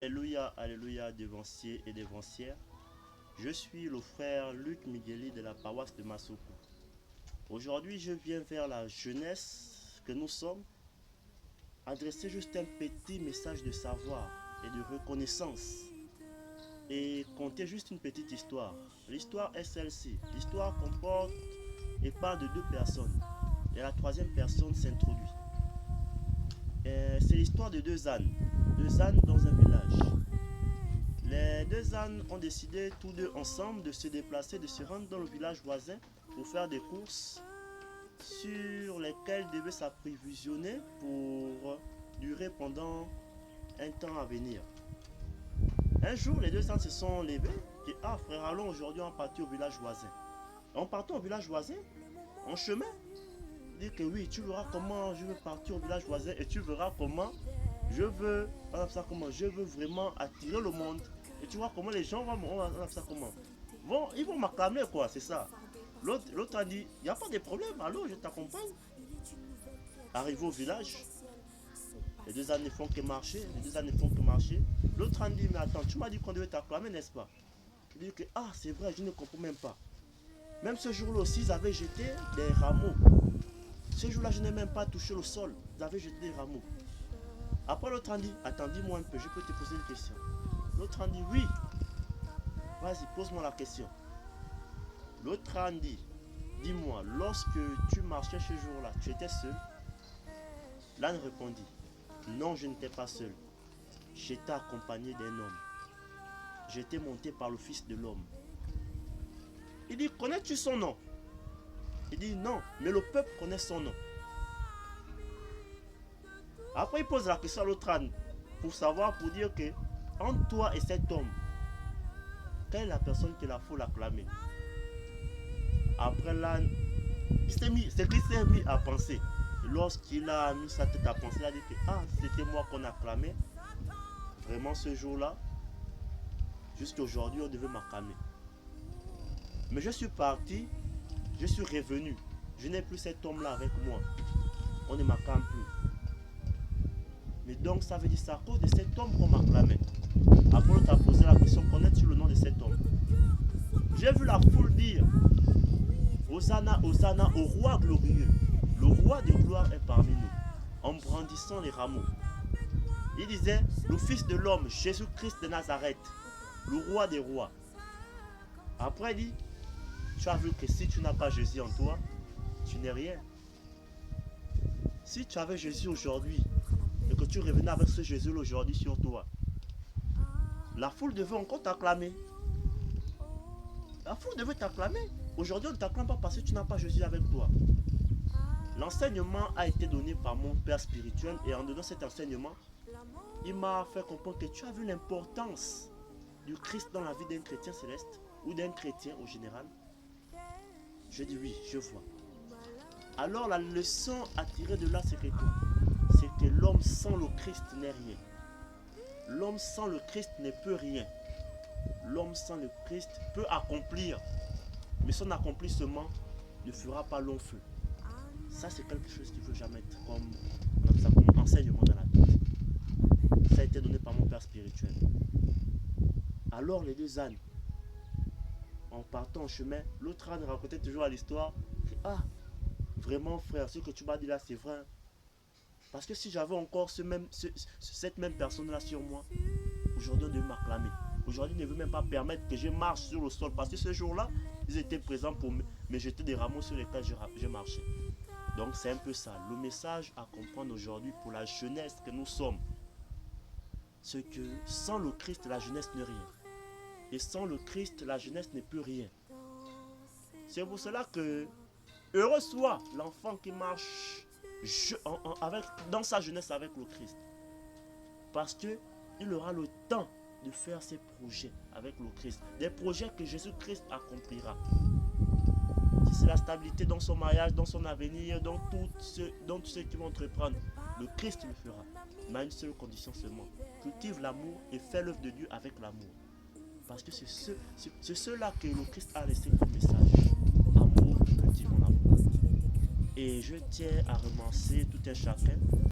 Alléluia, alléluia, devanciers et devancières. Je suis le frère Luc Migueli de la paroisse de Masoko. Aujourd'hui, je viens vers la jeunesse que nous sommes, adresser juste un petit message de savoir et de reconnaissance et conter juste une petite histoire. L'histoire est celle-ci. L'histoire comporte et parle de deux personnes et la troisième personne s'introduit. C'est l'histoire de deux ânes dans un village. Les deux ânes ont décidé tous deux ensemble de se déplacer, de se rendre dans le village voisin pour faire des courses sur lesquelles ils devaient s'approvisionner pour durer pendant un temps à venir. Un jour, les deux ânes se sont levés et « Ah frère, allons aujourd'hui on partit au village voisin. » En partant au village voisin, en chemin, dit que oui, tu verras comment je veux partir au village voisin et tu verras comment je veux vraiment attirer le monde. Et tu vois comment les gens ils vont m'acclamer quoi, c'est ça. L'autre a dit, il n'y a pas de problème, allô, je t'accompagne. Arrivé au village, les deux ânes ne font que marcher, L'autre a dit, mais attends, tu m'as dit qu'on devait t'acclamer, n'est-ce pas? Il dit que, ah, c'est vrai, je ne comprends même pas. Même ce jour-là aussi, ils avaient jeté des rameaux. Ce jour-là, je n'ai même pas touché le sol. Ils avaient jeté des rameaux. Après, l'autre a dit, attends, dis-moi un peu, je peux te poser une question. L'autre a dit, oui. Vas-y, pose-moi la question. L'autre a dit, dis-moi, lorsque tu marchais ce jour-là, tu étais seul? L'âne répondit, non, je n'étais pas seul. J'étais accompagné d'un homme. J'étais monté par le Fils de l'homme. Il dit, connais-tu son nom? Il dit, non, mais le peuple connaît son nom. Après, il pose la question à l'autre âne pour dire que entre toi et cet homme, quelle est la personne qu'il faut l'acclamer? Après l'âne, c'est qu'il s'est mis à penser. Lorsqu'il a mis sa tête à penser, il a dit que ah, c'était moi qu'on acclamait. Vraiment ce jour-là, jusqu'à aujourd'hui, on devait m'acclamer. Mais je suis parti, je suis revenu. Je n'ai plus cet homme-là avec moi. On ne m'acclame plus. Mais donc ça veut dire c'est à cause de cet homme qu'on m'acclamait. Après on t'a posé la question, connais-tu le nom de cet homme? J'ai vu la foule dire Hosanna, Hosanna au roi glorieux. Le roi de gloire est parmi nous, en brandissant les rameaux. Il disait, le Fils de l'homme, Jésus-Christ de Nazareth, le roi des rois. Après il dit, tu as vu que si tu n'as pas Jésus en toi, tu n'es rien. Si tu avais Jésus aujourd'hui, et que tu revenais avec ce Jésus aujourd'hui sur toi, la foule devait encore t'acclamer. La foule devait t'acclamer. Aujourd'hui, on ne t'acclame pas parce que tu n'as pas Jésus avec toi. L'enseignement a été donné par mon père spirituel et en donnant cet enseignement, il m'a fait comprendre que tu as vu l'importance du Christ dans la vie d'un chrétien céleste ou d'un chrétien au général. Je dis oui, je vois. Alors la leçon à tirer de là, c'est que quoi? C'est que l'homme sans le Christ n'est rien. L'homme sans le Christ ne peut rien. L'homme sans le Christ peut accomplir, mais son accomplissement ne fera pas long feu. Ça, c'est quelque chose qu'il ne faut jamais être comme enseignement dans la tête. Ça a été donné par mon père spirituel. Alors les deux ânes, en partant en chemin, l'autre âne racontait toujours l'histoire. Ah, vraiment frère, ce que tu m'as dit là, c'est vrai. Parce que si j'avais encore cette même personne-là sur moi, aujourd'hui on devait m'acclamer. Aujourd'hui on ne veut même pas permettre que je marche sur le sol. Parce que ce jour-là, ils étaient présents pour me jeter des rameaux sur lesquels je marchais. Donc c'est un peu ça. Le message à comprendre aujourd'hui pour la jeunesse que nous sommes, c'est que sans le Christ, la jeunesse n'est rien. Et sans le Christ, la jeunesse n'est plus rien. C'est pour cela que heureux soit l'enfant qui marche dans sa jeunesse avec le Christ. Parce qu'il aura le temps de faire ses projets avec le Christ. Des projets que Jésus-Christ accomplira. Si c'est la stabilité dans son mariage, dans son avenir, dans tout ce qu'il va entreprendre, le Christ le fera. Mais à une seule condition seulement. Cultive l'amour et fais l'œuvre de Dieu avec l'amour. Parce que c'est cela que le Christ a laissé comme message. Amour, cultivons l'amour. Et je tiens à remercier tout un chacun